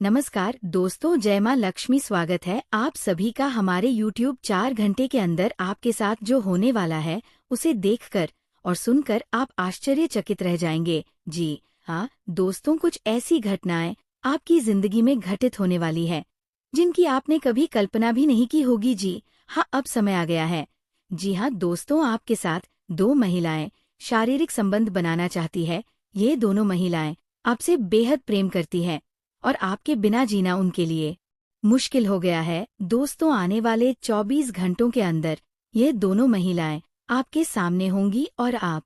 नमस्कार दोस्तों, जय मां लक्ष्मी। स्वागत है आप सभी का हमारे YouTube 4 घंटे के अंदर। आपके साथ जो होने वाला है उसे देखकर और सुनकर आप आश्चर्यचकित रह जाएंगे। जी हाँ दोस्तों, कुछ ऐसी घटनाएं आपकी जिंदगी में घटित होने वाली है जिनकी आपने कभी कल्पना भी नहीं की होगी। जी हाँ, अब समय आ गया है। जी हाँ दोस्तों, आपके साथ दो महिलाएं शारीरिक संबंध बनाना चाहती है। ये दोनों महिलाएं आपसे बेहद प्रेम करती हैं और आपके बिना जीना उनके लिए मुश्किल हो गया है। दोस्तों, आने वाले 24 घंटों के अंदर ये दोनों महिलाएं आपके सामने होंगी और आप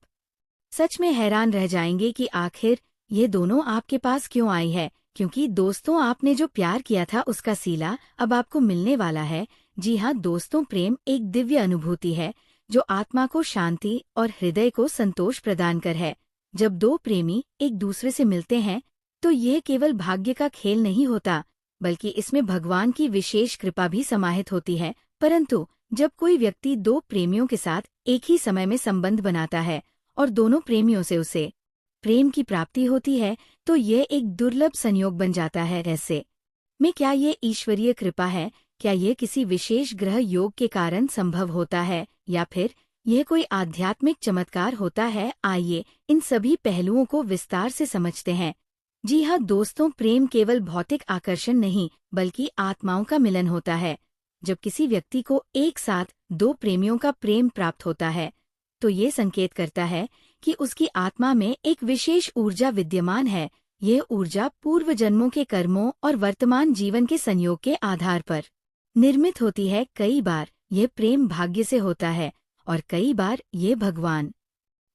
सच में हैरान रह जाएंगे कि आखिर ये दोनों आपके पास क्यों आई है। क्योंकि दोस्तों, आपने जो प्यार किया था उसका सीला अब आपको मिलने वाला है। जी हाँ दोस्तों, प्रेम एक दिव्य अनुभूति है जो आत्मा को शांति और हृदय को संतोष प्रदान कर है। जब दो प्रेमी एक दूसरे से मिलते हैं तो यह केवल भाग्य का खेल नहीं होता, बल्कि इसमें भगवान की विशेष कृपा भी समाहित होती है। परंतु जब कोई व्यक्ति दो प्रेमियों के साथ एक ही समय में संबंध बनाता है और दोनों प्रेमियों से उसे प्रेम की प्राप्ति होती है, तो यह एक दुर्लभ संयोग बन जाता है। ऐसे में क्या ये ईश्वरीय कृपा है? क्या यह किसी विशेष ग्रह योग के कारण संभव होता है, या फिर यह कोई आध्यात्मिक चमत्कार होता है? आइए इन सभी पहलुओं को विस्तार से समझते हैं। जी हाँ दोस्तों, प्रेम केवल भौतिक आकर्षण नहीं बल्कि आत्माओं का मिलन होता है। जब किसी व्यक्ति को एक साथ दो प्रेमियों का प्रेम प्राप्त होता है तो ये संकेत करता है कि उसकी आत्मा में एक विशेष ऊर्जा विद्यमान है। यह ऊर्जा पूर्व जन्मों के कर्मों और वर्तमान जीवन के संयोग के आधार पर निर्मित होती है। कई बार यह प्रेम भाग्य से होता है और कई बार ये भगवान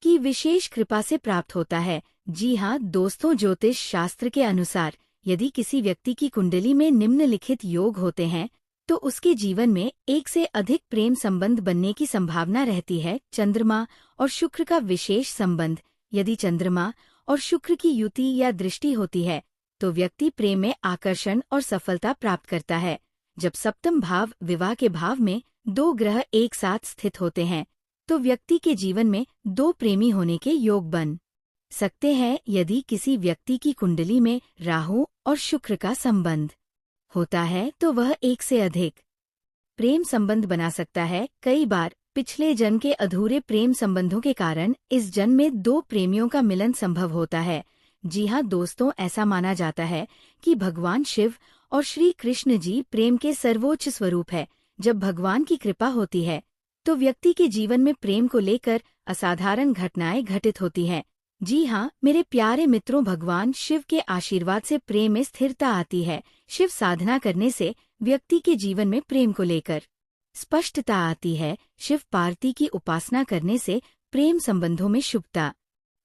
की विशेष कृपा से प्राप्त होता है। जी हाँ दोस्तों, ज्योतिष शास्त्र के अनुसार यदि किसी व्यक्ति की कुंडली में निम्नलिखित योग होते हैं तो उसके जीवन में एक से अधिक प्रेम संबंध बनने की संभावना रहती है। चंद्रमा और शुक्र का विशेष संबंध। यदि चंद्रमा और शुक्र की युति या दृष्टि होती है तो व्यक्ति प्रेम में आकर्षण और सफलता प्राप्त करता है। जब सप्तम भाव विवाह के भाव में दो ग्रह एक साथ स्थित होते हैं तो व्यक्ति के जीवन में दो प्रेमी होने के योग बन सकते हैं। यदि किसी व्यक्ति की कुंडली में राहु और शुक्र का संबंध होता है तो वह एक से अधिक प्रेम संबंध बना सकता है। कई बार पिछले जन्म के अधूरे प्रेम संबंधों के कारण इस जन्म में दो प्रेमियों का मिलन संभव होता है। जी हाँ दोस्तों, ऐसा माना जाता है कि भगवान शिव और श्री कृष्ण जी प्रेम के सर्वोच्च स्वरूप है। जब भगवान की कृपा होती है तो व्यक्ति के जीवन में प्रेम को लेकर असाधारण घटनाएं घटित होती हैं। जी हाँ मेरे प्यारे मित्रों, भगवान शिव के आशीर्वाद से प्रेम में स्थिरता आती है। शिव साधना करने से व्यक्ति के जीवन में प्रेम को लेकर स्पष्टता आती है। शिव पार्वती की उपासना करने से प्रेम संबंधों में शुभता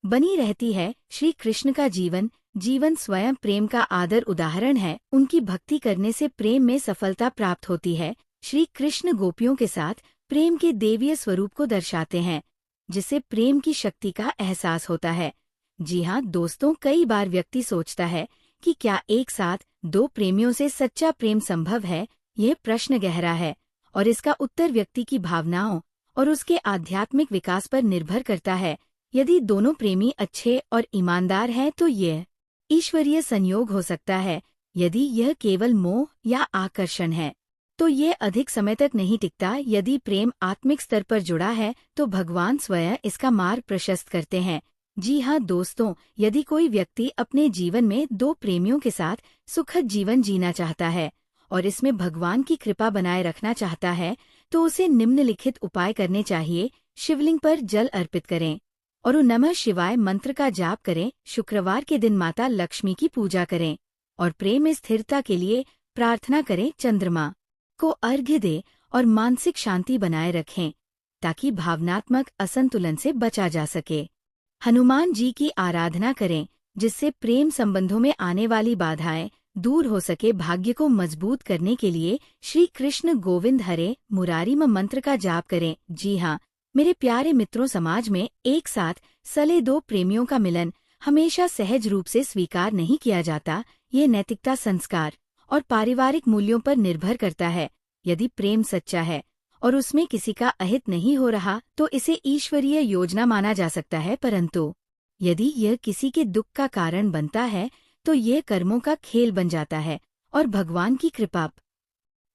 बनी रहती है। श्री कृष्ण का जीवन स्वयं प्रेम का आदर उदाहरण है। उनकी भक्ति करने से प्रेम में सफलता प्राप्त होती है। श्री कृष्ण गोपियों के साथ प्रेम के देवीय स्वरूप को दर्शाते हैं, जिससे प्रेम की शक्ति का एहसास होता है। जी हाँ दोस्तों, कई बार व्यक्ति सोचता है कि क्या एक साथ दो प्रेमियों से सच्चा प्रेम संभव है? यह प्रश्न गहरा है और इसका उत्तर व्यक्ति की भावनाओं और उसके आध्यात्मिक विकास पर निर्भर करता है। यदि दोनों प्रेमी अच्छे और ईमानदार हैं तो यह ईश्वरीय संयोग हो सकता है। यदि यह केवल मोह या आकर्षण है तो ये अधिक समय तक नहीं टिकता। यदि प्रेम आत्मिक स्तर पर जुड़ा है तो भगवान स्वयं इसका मार्ग प्रशस्त करते हैं। जी हाँ दोस्तों, यदि कोई व्यक्ति अपने जीवन में दो प्रेमियों के साथ सुखद जीवन जीना चाहता है और इसमें भगवान की कृपा बनाए रखना चाहता है तो उसे निम्नलिखित उपाय करने चाहिए। शिवलिंग पर जल अर्पित करें और ओम नमः शिवाय मंत्र का जाप करें। शुक्रवार के दिन माता लक्ष्मी की पूजा करें और प्रेम में स्थिरता के लिए प्रार्थना करें। चंद्रमा को अर्घ्य दें और मानसिक शांति बनाए रखें ताकि भावनात्मक असंतुलन से बचा जा सके। हनुमान जी की आराधना करें जिससे प्रेम संबंधों में आने वाली बाधाएं दूर हो सके। भाग्य को मजबूत करने के लिए श्री कृष्ण गोविंद हरे मुरारी मंत्र का जाप करें। जी हाँ मेरे प्यारे मित्रों, समाज में एक साथ सले दो प्रेमियों का मिलन हमेशा सहज रूप से स्वीकार नहीं किया जाता। ये नैतिकता, संस्कार और पारिवारिक मूल्यों पर निर्भर करता है। यदि प्रेम सच्चा है और उसमें किसी का अहित नहीं हो रहा तो इसे ईश्वरीय योजना माना जा सकता है। परंतु यदि यह किसी के दुख का कारण बनता है तो यह कर्मों का खेल बन जाता है और भगवान की कृपा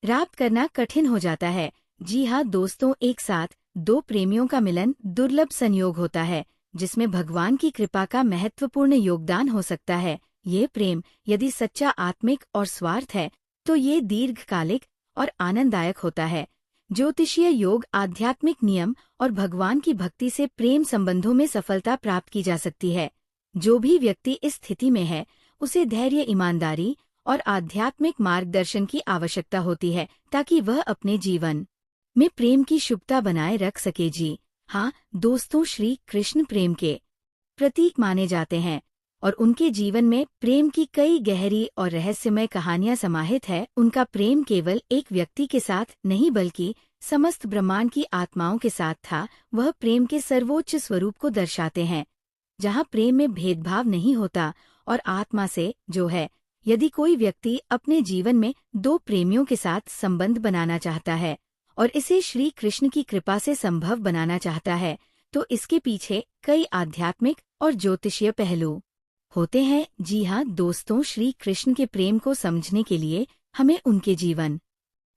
प्राप्त करना कठिन हो जाता है। जी हाँ दोस्तों, एक साथ दो प्रेमियों का मिलन दुर्लभ संयोग होता है जिसमें भगवान की कृपा का महत्वपूर्ण योगदान हो सकता है। ये प्रेम यदि सच्चा, आत्मिक और स्वार्थ है तो ये दीर्घकालिक और आनंददायक होता है। ज्योतिषीय योग, आध्यात्मिक नियम और भगवान की भक्ति से प्रेम संबंधों में सफलता प्राप्त की जा सकती है। जो भी व्यक्ति इस स्थिति में है उसे धैर्य, ईमानदारी और आध्यात्मिक मार्गदर्शन की आवश्यकता होती है ताकि वह अपने जीवन में प्रेम की शुभता बनाए रख सके। जी हाँ दोस्तों, श्री कृष्ण प्रेम के प्रतीक माने जाते हैं और उनके जीवन में प्रेम की कई गहरी और रहस्यमय कहानियां समाहित है। उनका प्रेम केवल एक व्यक्ति के साथ नहीं बल्कि समस्त ब्रह्मांड की आत्माओं के साथ था। वह प्रेम के सर्वोच्च स्वरूप को दर्शाते हैं जहाँ प्रेम में भेदभाव नहीं होता और आत्मा से जो है। यदि कोई व्यक्ति अपने जीवन में दो प्रेमियों के साथ संबंध बनाना चाहता है और इसे श्री कृष्ण की कृपा से संभव बनाना चाहता है तो इसके पीछे कई आध्यात्मिक और ज्योतिषीय पहलू होते हैं। जी हाँ दोस्तों, श्री कृष्ण के प्रेम को समझने के लिए हमें उनके जीवन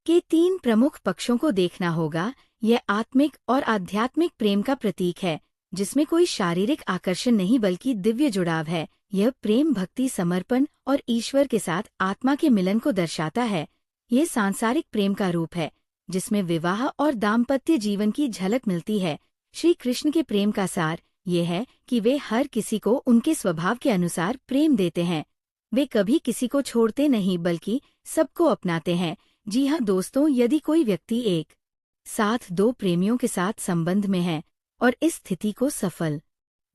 के तीन प्रमुख पक्षों को देखना होगा। यह आत्मिक और आध्यात्मिक प्रेम का प्रतीक है जिसमें कोई शारीरिक आकर्षण नहीं बल्कि दिव्य जुड़ाव है। यह प्रेम भक्ति, समर्पण और ईश्वर के साथ आत्मा के मिलन को दर्शाता है। यह सांसारिक प्रेम का रूप है जिसमें विवाह और दाम्पत्य जीवन की झलक मिलती है। श्री कृष्ण के प्रेम का सार ये है कि वे हर किसी को उनके स्वभाव के अनुसार प्रेम देते हैं। वे कभी किसी को छोड़ते नहीं बल्कि सबको अपनाते हैं। जी हाँ दोस्तों, यदि कोई व्यक्ति एक साथ दो प्रेमियों के साथ संबंध में है और इस स्थिति को सफल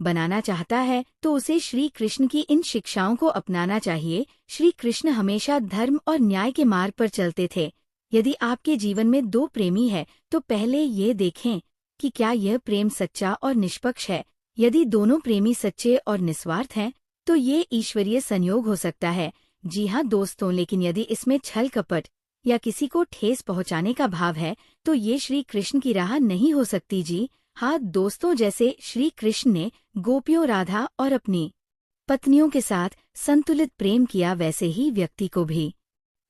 बनाना चाहता है तो उसे श्री कृष्ण की इन शिक्षाओं को अपनाना चाहिए। श्री कृष्ण हमेशा धर्म और न्याय के मार्ग पर चलते थे। यदि आपके जीवन में दो प्रेमी है तो पहले ये देखें कि क्या यह प्रेम सच्चा और निष्पक्ष है। यदि दोनों प्रेमी सच्चे और निस्वार्थ हैं तो ये ईश्वरीय संयोग हो सकता है। जी हाँ दोस्तों, लेकिन यदि इसमें छल कपट या किसी को ठेस पहुंचाने का भाव है तो ये श्री कृष्ण की राह नहीं हो सकती। जी हाँ दोस्तों, जैसे श्री कृष्ण ने गोपियों, राधा और अपनी पत्नियों के साथ संतुलित प्रेम किया वैसे ही व्यक्ति को भी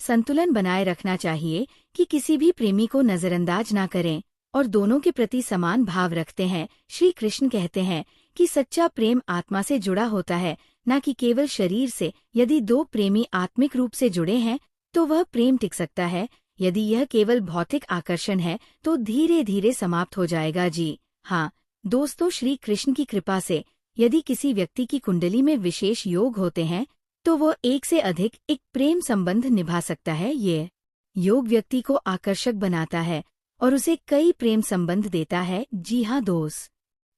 संतुलन बनाए रखना चाहिए कि किसी भी प्रेमी को नजरअंदाज ना करें और दोनों के प्रति समान भाव रखते हैं। श्री कृष्ण कहते हैं कि सच्चा प्रेम आत्मा से जुड़ा होता है न कि केवल शरीर से। यदि दो प्रेमी आत्मिक रूप से जुड़े हैं तो वह प्रेम टिक सकता है। यदि यह केवल भौतिक आकर्षण है तो धीरे धीरे समाप्त हो जाएगा। जी हाँ दोस्तों, श्री कृष्ण की कृपा से यदि किसी व्यक्ति की कुंडली में विशेष योग होते हैं तो वो एक से अधिक एक प्रेम संबंध निभा सकता है। ये योग व्यक्ति को आकर्षक बनाता है और उसे कई प्रेम संबंध देता है। जी हाँ दोस्त,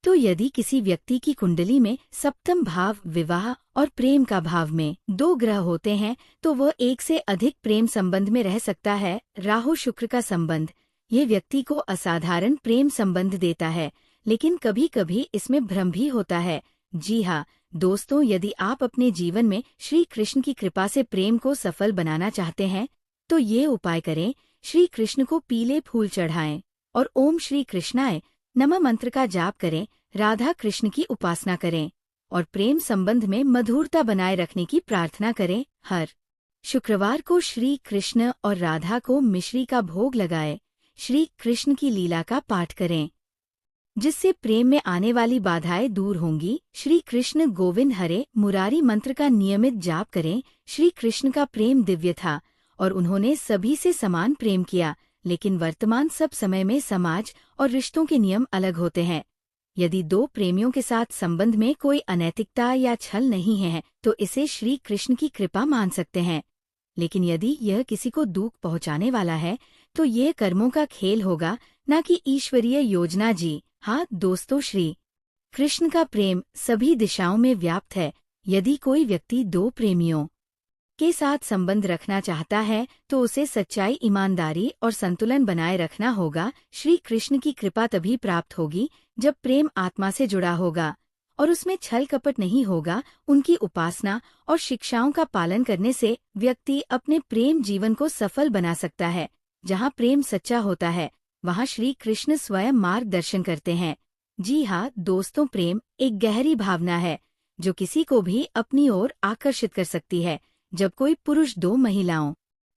तो यदि किसी व्यक्ति की कुंडली में सप्तम भाव, विवाह और प्रेम का भाव में दो ग्रह होते हैं तो वह एक से अधिक प्रेम संबंध में रह सकता है। राहु शुक्र का संबंध ये व्यक्ति को असाधारण प्रेम संबंध देता है, लेकिन कभी कभी इसमें भ्रम भी होता है। जी हाँ दोस्तों, यदि आप अपने जीवन में श्री कृष्ण की कृपा से प्रेम को सफल बनाना चाहते हैं तो ये उपाय करें। श्री कृष्ण को पीले फूल चढ़ाएं और ओम श्री कृष्णाय नमः मंत्र का जाप करें। राधा कृष्ण की उपासना करें और प्रेम संबंध में मधुरता बनाए रखने की प्रार्थना करें। हर शुक्रवार को श्री कृष्ण और राधा को मिश्री का भोग लगाएं। श्री कृष्ण की लीला का पाठ करें जिससे प्रेम में आने वाली बाधाएं दूर होंगी। श्री कृष्ण गोविंद हरे मुरारी मंत्र का नियमित जाप करें। श्री कृष्ण का प्रेम दिव्य था और उन्होंने सभी से समान प्रेम किया, लेकिन वर्तमान सब समय में समाज और रिश्तों के नियम अलग होते हैं। यदि दो प्रेमियों के साथ संबंध में कोई अनैतिकता या छल नहीं है तो इसे श्री कृष्ण की कृपा मान सकते हैं, लेकिन यदि यह किसी को दुख पहुंचाने वाला है तो यह कर्मों का खेल होगा, न कि ईश्वरीय योजना। जी हाँ दोस्तों, श्री कृष्ण का प्रेम सभी दिशाओं में व्याप्त है। यदि कोई व्यक्ति दो प्रेमियों के साथ संबंध रखना चाहता है तो उसे सच्चाई, ईमानदारी और संतुलन बनाए रखना होगा। श्री कृष्ण की कृपा तभी प्राप्त होगी जब प्रेम आत्मा से जुड़ा होगा और उसमें छल कपट नहीं होगा। उनकी उपासना और शिक्षाओं का पालन करने से व्यक्ति अपने प्रेम जीवन को सफल बना सकता है। जहाँ प्रेम सच्चा होता है वहाँ श्री कृष्ण स्वयं मार्गदर्शन करते हैं। जी हाँ दोस्तों, प्रेम एक गहरी भावना है जो किसी को भी अपनी ओर आकर्षित कर सकती है। जब कोई पुरुष दो महिलाओं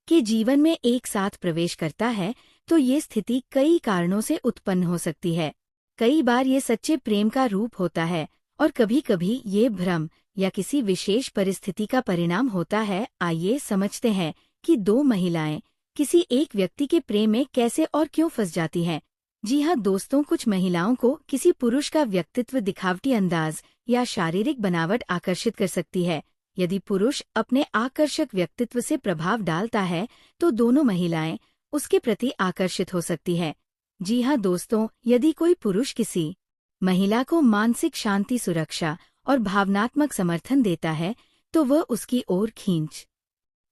के जीवन में एक साथ प्रवेश करता है तो ये स्थिति कई कारणों से उत्पन्न हो सकती है। कई बार ये सच्चे प्रेम का रूप होता है और कभी कभी ये भ्रम या किसी विशेष परिस्थिति का परिणाम होता है। आइए समझते हैं कि दो महिलाएं किसी एक व्यक्ति के प्रेम में कैसे और क्यों फंस जाती हैं। जी हाँ दोस्तों, कुछ महिलाओं को किसी पुरुष का व्यक्तित्व, दिखावटी अंदाज या शारीरिक बनावट आकर्षित कर सकती है। यदि पुरुष अपने आकर्षक व्यक्तित्व से प्रभाव डालता है तो दोनों महिलाएं उसके प्रति आकर्षित हो सकती है। जी हाँ दोस्तों, यदि कोई पुरुष किसी महिला को मानसिक शांति, सुरक्षा और भावनात्मक समर्थन देता है तो वह उसकी ओर खींच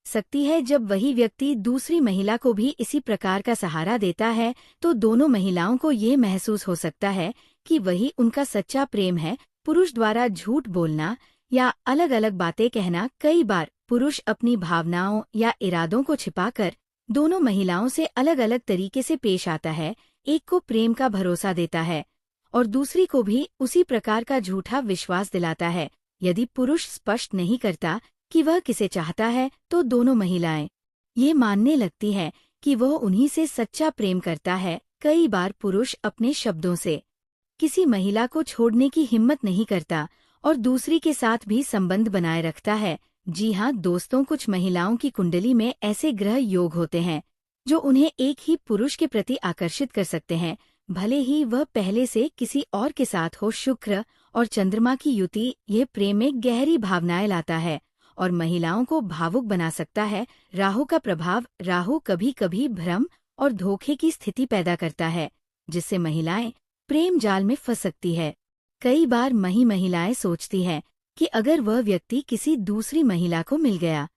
सकती है। जब वही व्यक्ति दूसरी महिला को भी इसी प्रकार का सहारा देता है तो दोनों महिलाओं को ये महसूस हो सकता है कि वही उनका सच्चा प्रेम है। पुरुष द्वारा झूठ बोलना या अलग अलग बातें कहना। कई बार पुरुष अपनी भावनाओं या इरादों को छिपाकर दोनों महिलाओं से अलग अलग तरीके से पेश आता है। एक को प्रेम का भरोसा देता है और दूसरी को भी उसी प्रकार का झूठा विश्वास दिलाता है। यदि पुरुष स्पष्ट नहीं करता कि वह किसे चाहता है तो दोनों महिलाएं ये मानने लगती हैं कि वह उन्हीं से सच्चा प्रेम करता है। कई बार पुरुष अपने शब्दों से किसी महिला को छोड़ने की हिम्मत नहीं करता और दूसरी के साथ भी संबंध बनाए रखता है। जी हाँ दोस्तों, कुछ महिलाओं की कुंडली में ऐसे ग्रह योग होते हैं जो उन्हें एक ही पुरुष के प्रति आकर्षित कर सकते हैं, भले ही वह पहले से किसी और के साथ हो। शुक्र और चंद्रमा की युति ये प्रेम में गहरी भावनाएं लाता है और महिलाओं को भावुक बना सकता है। राहु का प्रभाव, राहु कभी कभी भ्रम और धोखे की स्थिति पैदा करता है जिससे महिलाएं प्रेम जाल में फंस सकती है। कई बार महिलाएं सोचती हैं कि अगर वह व्यक्ति किसी दूसरी महिला को मिल गया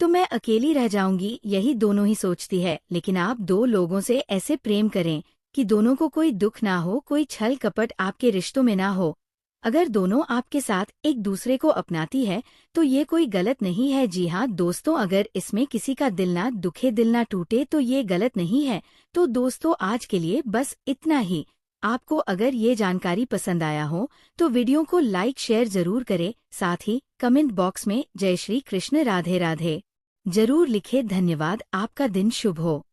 तो मैं अकेली रह जाऊंगी। यही दोनों ही सोचती है, लेकिन आप दो लोगों से ऐसे प्रेम करें कि दोनों को कोई दुख ना हो, कोई छल कपट आपके रिश्तों में ना हो। अगर दोनों आपके साथ एक दूसरे को अपनाती है तो ये कोई गलत नहीं है। जी हाँ दोस्तों, अगर इसमें किसी का दिल ना दुखे, दिल ना टूटे तो ये गलत नहीं है। तो दोस्तों, आज के लिए बस इतना ही। आपको अगर ये जानकारी पसंद आया हो तो वीडियो को लाइक शेयर जरूर करें। साथ ही कमेंट बॉक्स में जय श्री कृष्ण, राधे राधे जरूर लिखें। धन्यवाद। आपका दिन शुभ हो।